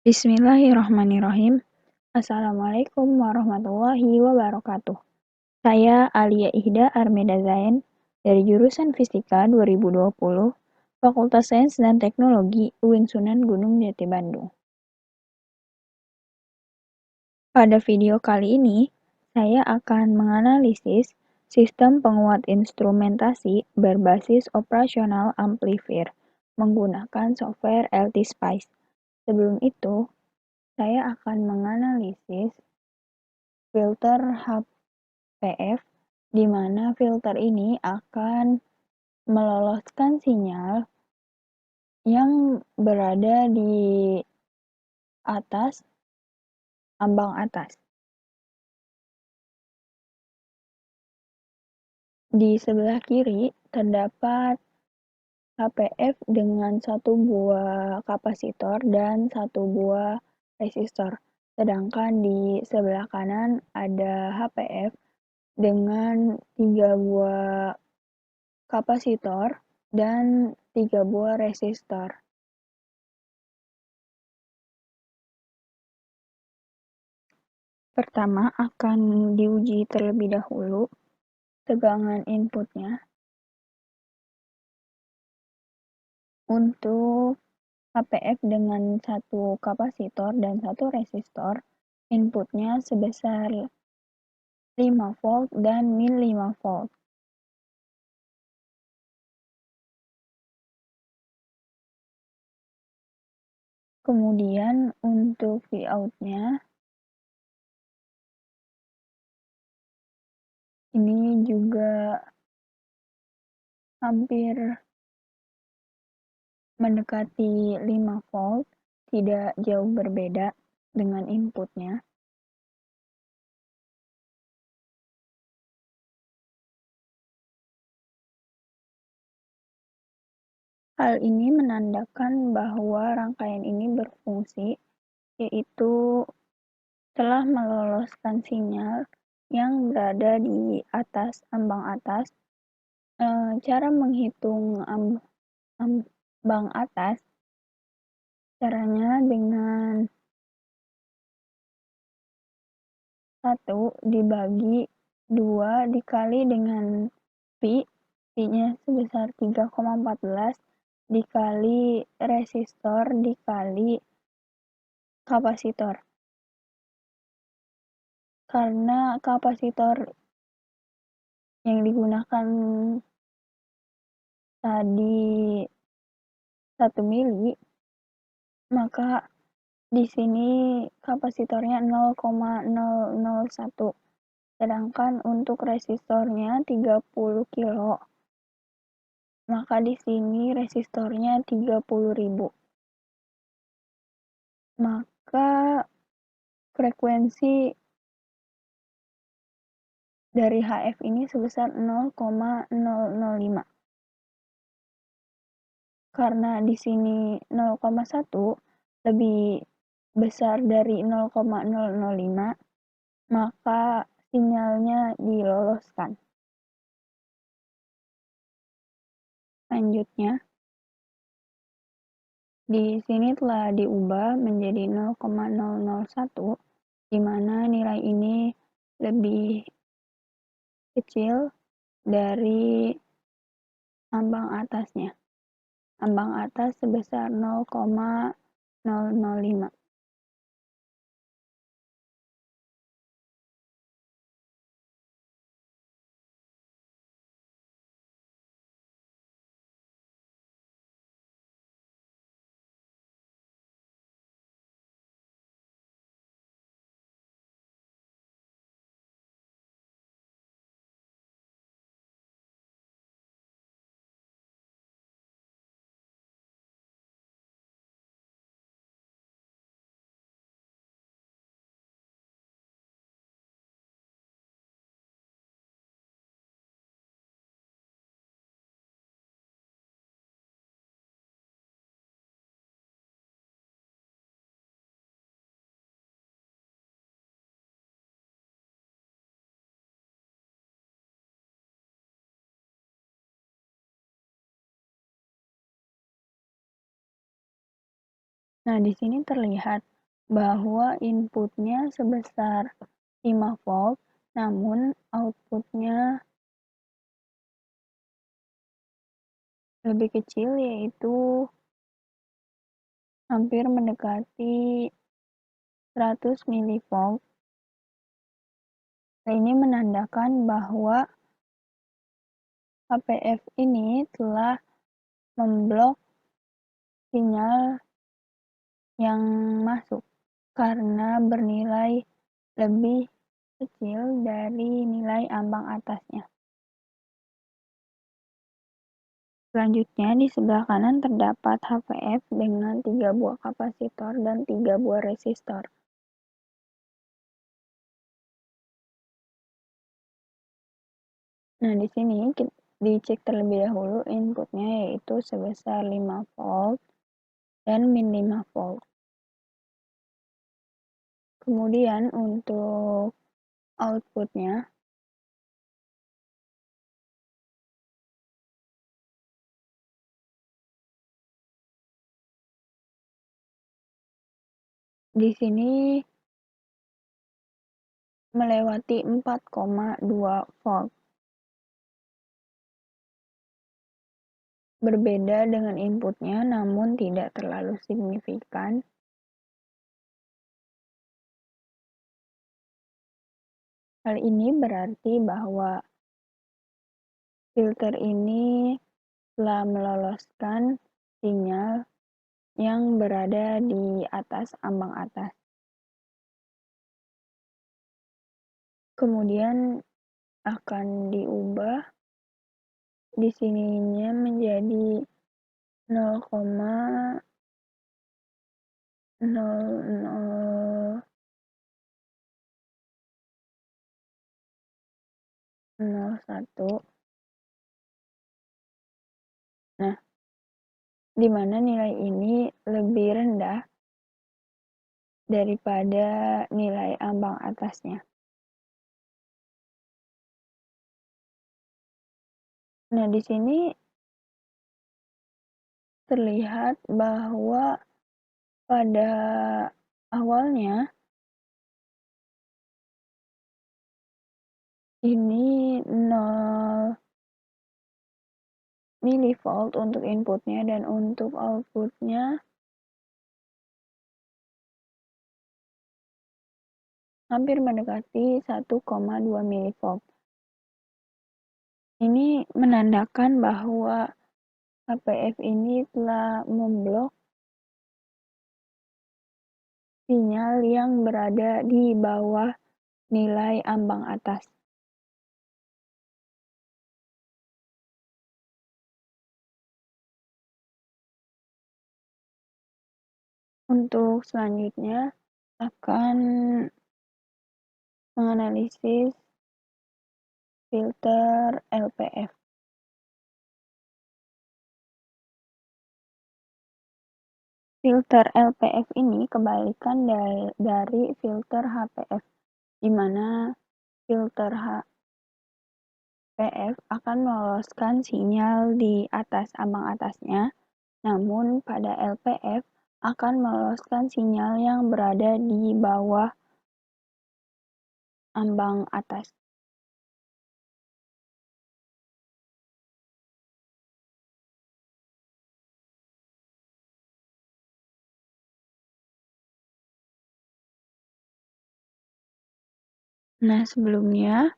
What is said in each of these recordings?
Bismillahirrahmanirrahim. Assalamualaikum warahmatullahi wabarakatuh. Saya Alia Ihda Armeda Zain dari jurusan Fisika 2020, Fakultas Sains dan Teknologi UIN Sunan Gunung Jati Bandung. Pada video kali ini, saya akan menganalisis sistem penguat instrumentasi berbasis operasional amplifier menggunakan software LT-Spice. Sebelum itu, saya akan menganalisis filter HPF, di mana filter ini akan meloloskan sinyal yang berada di atas ambang atas. Di sebelah kiri terdapat HPF dengan satu buah kapasitor dan satu buah resistor. Sedangkan di sebelah kanan ada HPF dengan 3 buah kapasitor dan 3 buah resistor. Pertama akan diuji terlebih dahulu tegangan inputnya. Untuk HPF dengan satu kapasitor dan satu resistor, inputnya sebesar 5 volt dan min 5 volt. Kemudian untuk Vout-nya, ini juga hampir mendekati 5 volt, tidak jauh berbeda dengan inputnya. Hal ini menandakan bahwa rangkaian ini berfungsi, yaitu telah meloloskan sinyal yang berada di atas ambang atas. Cara menghitung ambang atas, caranya dengan 1 dibagi 2 dikali dengan Pi-nya sebesar 3,14 dikali resistor dikali kapasitor. Karena kapasitor yang digunakan tadi 1 mili, maka di sini kapasitornya 0,001. Sedangkan untuk resistornya 30 kilo, maka di sini resistornya 30.000. Maka frekuensi dari HF ini sebesar 0,005. Karena di sini 0,1 lebih besar dari 0,005, maka sinyalnya diloloskan. Selanjutnya, di sini telah diubah menjadi 0,001, di mana nilai ini lebih kecil dari ambang atasnya. Ambang atas sebesar 0,005. Nah, di sini terlihat bahwa inputnya sebesar 5 volt, namun outputnya lebih kecil, yaitu hampir mendekati 100 milivolt. Ini menandakan bahwa HPF ini telah memblok sinyal yang masuk karena bernilai lebih kecil dari nilai ambang atasnya. Selanjutnya, di sebelah kanan terdapat HPF dengan 3 buah kapasitor dan 3 buah resistor. Nah, di sini dicek terlebih dahulu inputnya, yaitu sebesar 5 volt dan min 5 volt. Kemudian untuk outputnya, di sini melewati 4,2 volt. Berbeda dengan inputnya, namun tidak terlalu signifikan. Hal ini berarti bahwa filter ini telah meloloskan sinyal yang berada di atas ambang atas. Kemudian akan diubah di sininya menjadi 0,0001. Nah, di mana nilai ini lebih rendah daripada nilai ambang atasnya. Nah, di sini terlihat bahwa pada awalnya ini 0 milivolt untuk inputnya dan untuk outputnya hampir mendekati 1,2 milivolt. Ini menandakan bahwa HPF ini telah memblok sinyal yang berada di bawah nilai ambang atas. Untuk selanjutnya akan menganalisis filter LPF. Filter LPF ini kebalikan dari filter HPF, di mana filter HPF akan meloloskan sinyal di atas ambang atasnya, namun pada LPF akan meloloskan sinyal yang berada di bawah ambang atas. Nah, sebelumnya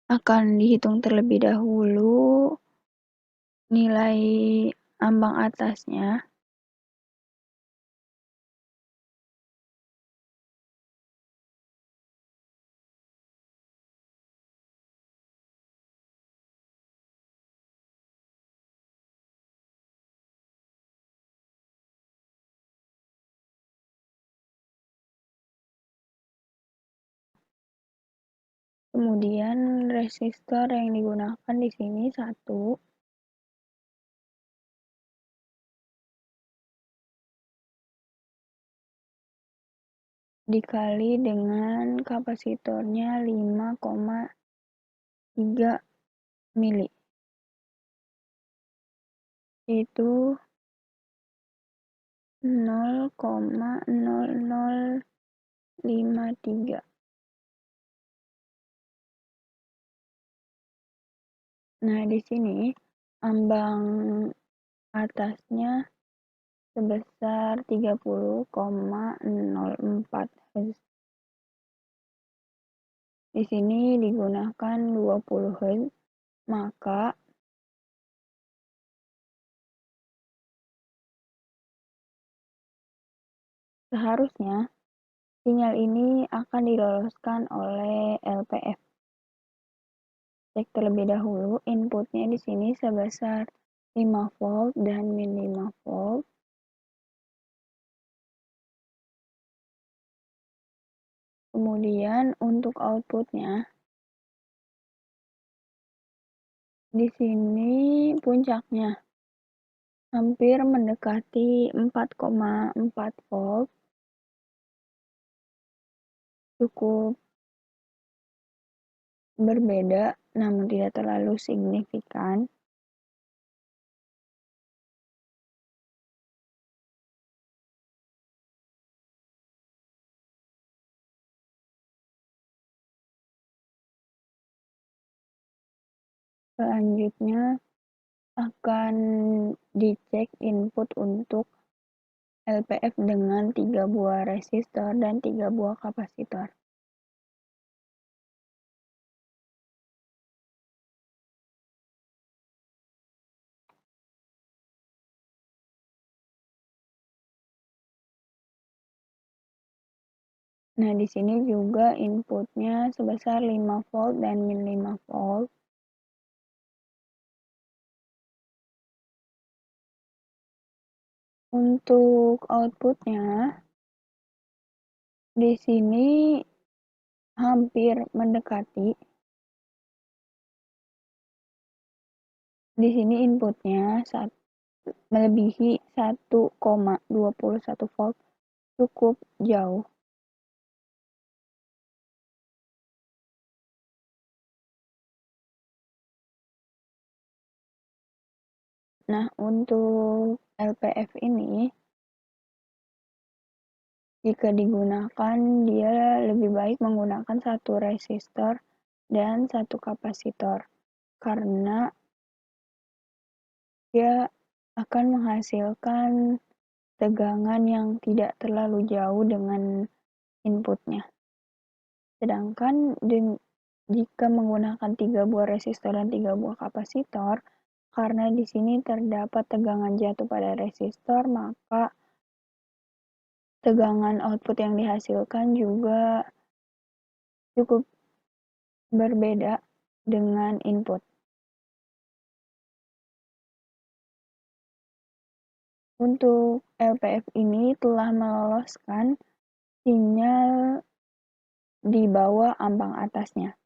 akan dihitung terlebih dahulu nilai ambang atasnya. Kemudian resistor yang digunakan di sini 1, dikali dengan kapasitornya 5,3 mili. Itu 0,00 53. Nah, di sini ambang atasnya sebesar 30,04 Hz. Di sini digunakan 20 Hz, maka seharusnya sinyal ini akan diloloskan oleh LPF. Cek terlebih dahulu inputnya di sini sebesar 5 volt dan min 5 volt. Kemudian untuk outputnya, di sini puncaknya hampir mendekati 4,4 volt, cukup berbeda namun tidak terlalu signifikan. Selanjutnya akan dicek input untuk LPF dengan 3 buah resistor dan 3 buah kapasitor. Nah, di sini juga inputnya sebesar 5 volt dan min 5 volt. Untuk outputnya, di sini hampir mendekati. Di sini inputnya melebihi 1,21 volt, cukup jauh. Nah, untuk LPF ini, jika digunakan, dia lebih baik menggunakan satu resistor dan satu kapasitor, karena dia akan menghasilkan tegangan yang tidak terlalu jauh dengan inputnya. Sedangkan jika menggunakan 3 buah resistor dan 3 buah kapasitor, karena di sini terdapat tegangan jatuh pada resistor, maka tegangan output yang dihasilkan juga cukup berbeda dengan input. Untuk LPF ini telah meloloskan sinyal di bawah ambang atasnya.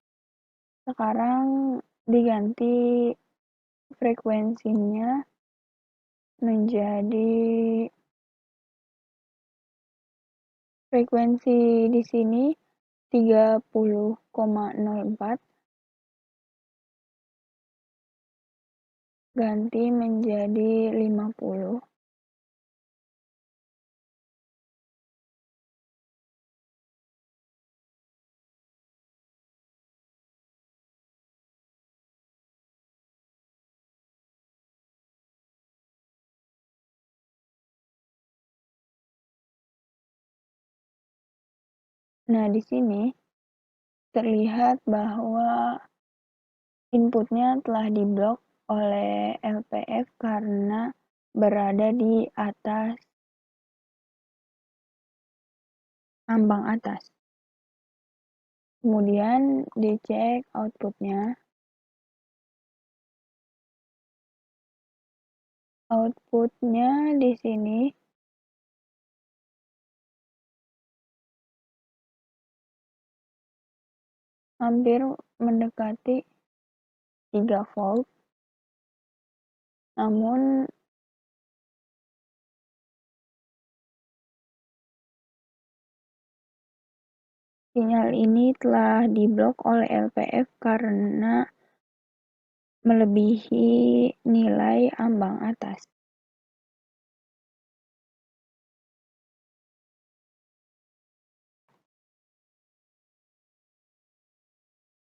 Sekarang diganti frekuensinya menjadi frekuensi di sini 30,04 ganti menjadi 50. Nah, di sini terlihat bahwa inputnya telah diblok oleh LPF karena berada di atas ambang atas. Kemudian dicek outputnya. Outputnya di sini hampir mendekati 3 volt. Namun sinyal ini telah diblok oleh LPF karena melebihi nilai ambang atas.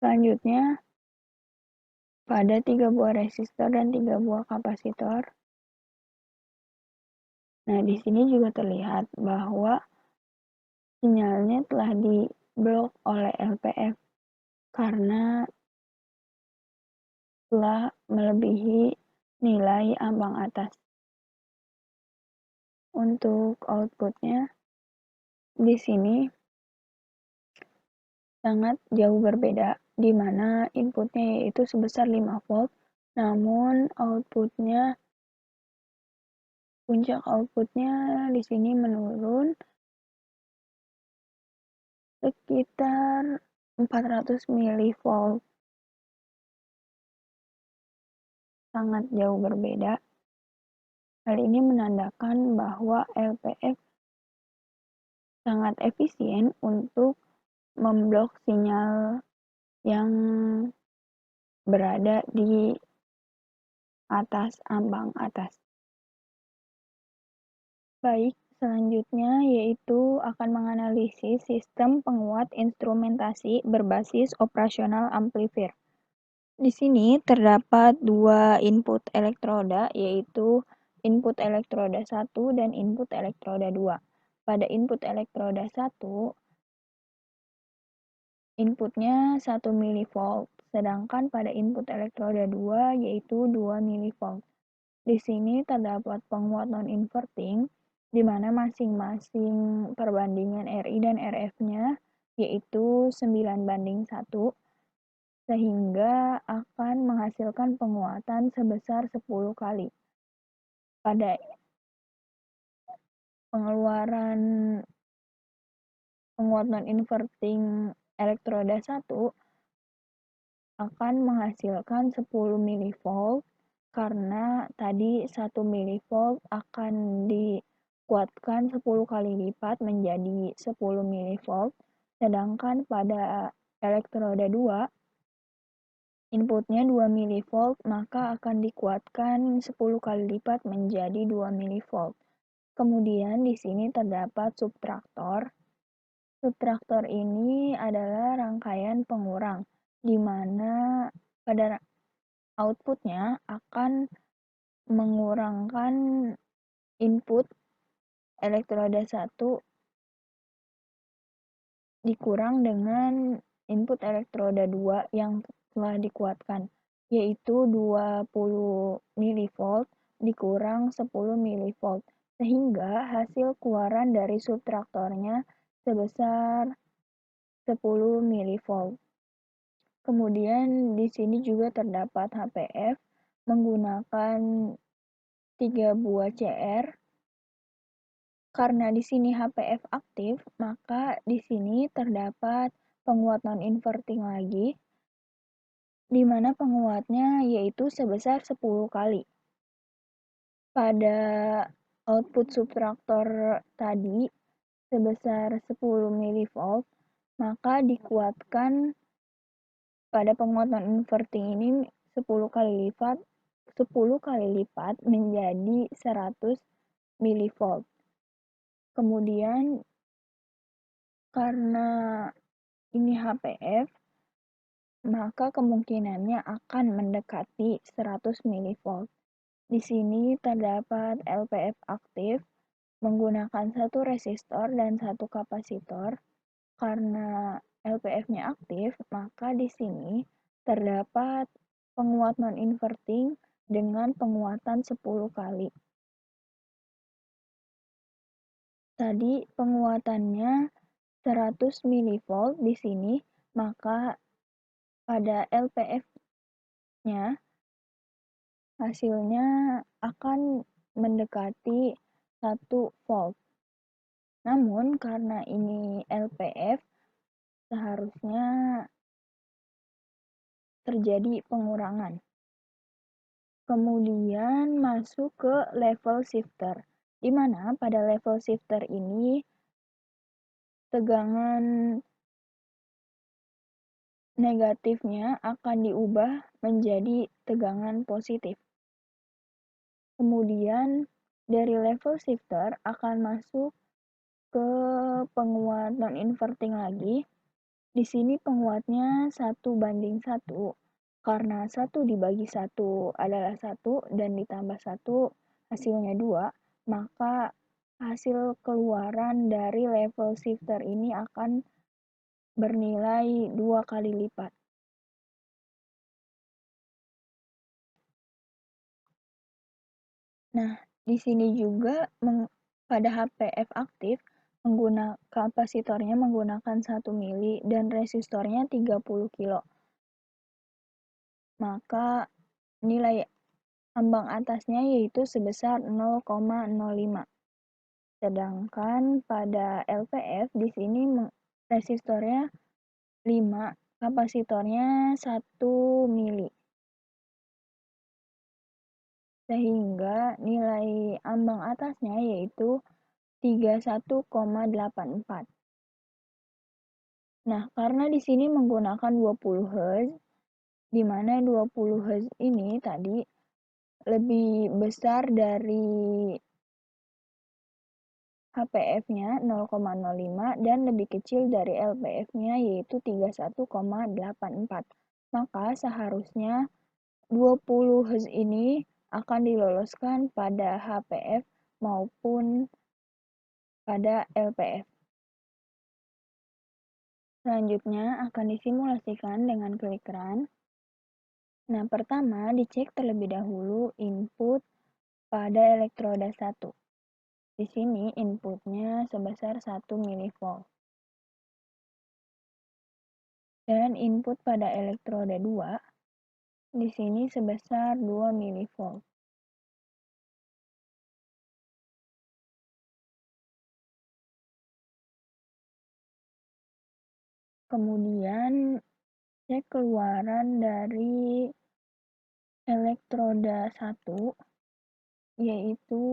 Selanjutnya, pada 3 buah resistor dan 3 buah kapasitor. Nah, di sini juga terlihat bahwa sinyalnya telah diblok oleh LPF karena telah melebihi nilai ambang atas. Untuk outputnya, di sini sangat jauh berbeda, di mana inputnya yaitu sebesar 5 volt, namun puncak outputnya di sini menurun sekitar 400 mV. Sangat jauh berbeda. Hal ini menandakan bahwa LPF sangat efisien untuk memblok sinyal yang berada di atas ambang atas. Baik, selanjutnya yaitu akan menganalisis sistem penguat instrumentasi berbasis operasional amplifier. Di sini terdapat dua input elektroda, yaitu input elektroda 1 dan input elektroda 2. Pada input elektroda 1, inputnya 1 mV, sedangkan pada input elektroda 2 yaitu 2 mV. Di sini terdapat penguat non-inverting, di mana masing-masing perbandingan RI dan RF-nya yaitu 9:1, sehingga akan menghasilkan penguatan sebesar 10 kali. Pada pengeluaran penguat non-inverting elektroda 1 akan menghasilkan 10 mV karena tadi 1 mV akan dikuatkan 10 kali lipat menjadi 10 mV, sedangkan pada elektroda 2 inputnya 2 mV, maka akan dikuatkan 10 kali lipat menjadi 2 mV. Kemudian di sini terdapat subtraktor. Subtraktor ini adalah rangkaian pengurang, di mana pada outputnya akan mengurangkan input elektroda 1 dikurang dengan input elektroda 2 yang telah dikuatkan, yaitu 20 mV dikurang 10 mV, sehingga hasil keluaran dari subtraktornya sebesar 10 mV. Kemudian di sini juga terdapat HPF menggunakan 3 buah CR. Karena di sini HPF aktif, maka di sini terdapat penguat non-inverting lagi, di mana penguatnya yaitu sebesar 10 kali. Pada output subtraktor tadi sebesar 10 mV, maka dikuatkan pada penguat non-inverting ini 10 kali lipat menjadi 100 mV. Kemudian karena ini HPF, maka kemungkinannya akan mendekati 100 mV. Di sini terdapat LPF aktif menggunakan satu resistor dan satu kapasitor. Karena LPF-nya aktif, maka di sini terdapat penguat non-inverting dengan penguatan 10 kali. Tadi penguatannya 100 mV di sini, maka pada LPF-nya hasilnya akan mendekati 1 volt. Namun karena ini LPF, seharusnya terjadi pengurangan. Kemudian masuk ke level shifter, di mana pada level shifter ini tegangan negatifnya akan diubah menjadi tegangan positif. Kemudian dari level shifter akan masuk ke penguat non-inverting lagi, Di sini penguatnya 1:1, karena 1 dibagi 1 adalah 1 dan ditambah 1 hasilnya 2, maka hasil keluaran dari level shifter ini akan bernilai 2 kali lipat. Nah, di sini juga pada HPF aktif kapasitornya menggunakan 1 mili dan resistornya 30 kilo. Maka nilai ambang atasnya yaitu sebesar 0,05. Sedangkan pada LPF di sini resistornya 5, kapasitornya 1 mili. Sehingga nilai ambang atasnya yaitu 31,84. Nah, karena di sini menggunakan 20 Hz, di mana 20 Hz ini tadi lebih besar dari HPF-nya 0,05 dan lebih kecil dari LPF-nya yaitu 31,84. Maka seharusnya 20 Hz ini akan diloloskan pada HPF maupun pada LPF. Selanjutnya akan disimulasikan dengan klik run. Nah, pertama dicek terlebih dahulu input pada elektroda 1. Di sini inputnya sebesar 1 mV. Dan input pada elektroda 2 di sini sebesar 2 mV. Kemudian cek keluaran dari elektroda 1 yaitu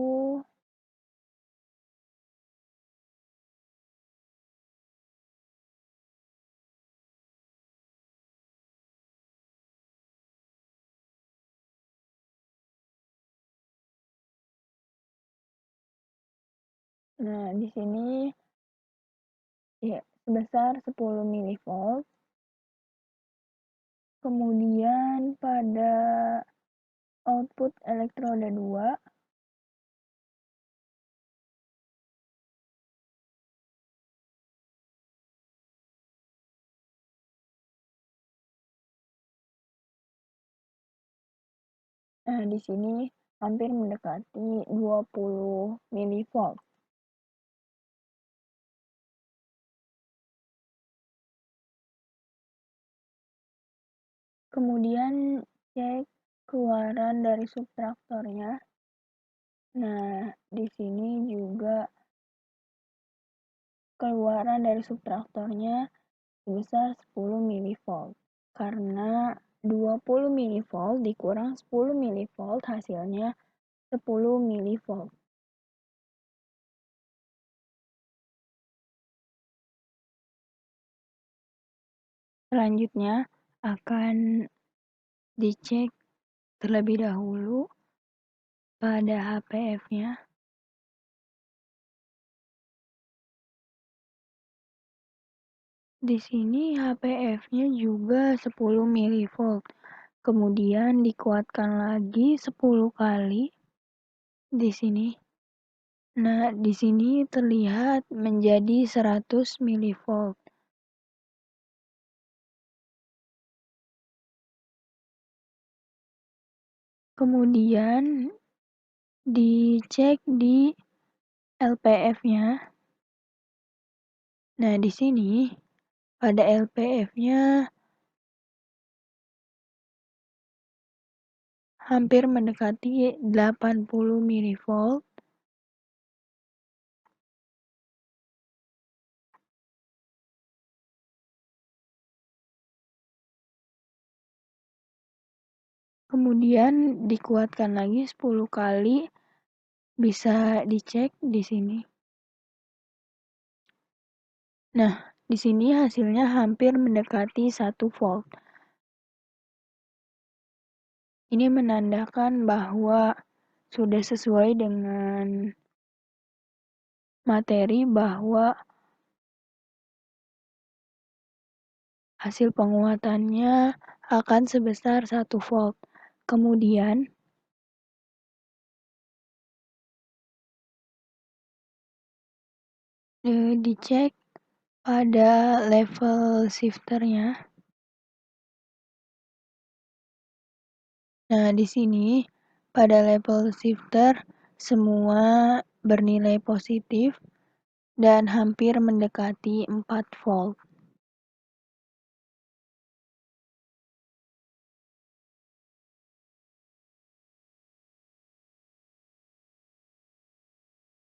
di sini ya sebesar 10 mV. Kemudian pada output elektroda 2 di sini hampir mendekati 20 mV. Kemudian cek keluaran dari subtraktornya. Nah, di sini juga keluaran dari subtraktornya sebesar 10 mV. Karena 20 mV dikurang 10 mV hasilnya 10 mV. Selanjutnya akan dicek terlebih dahulu pada HPF-nya. Di sini HPF-nya juga 10 mV. Kemudian dikuatkan lagi 10 kali di sini. Nah, di sini terlihat menjadi 100 mV. Kemudian dicek di LPF-nya. Nah, di sini pada LPF-nya hampir mendekati 80 mV. Kemudian dikuatkan lagi 10 kali, bisa dicek di sini. Nah, di sini hasilnya hampir mendekati 1 volt. Ini menandakan bahwa sudah sesuai dengan materi bahwa hasil penguatannya akan sebesar 1 volt. Kemudian, dicek pada level shifternya. Nah, di sini pada level shifter semua bernilai positif dan hampir mendekati 4 volt.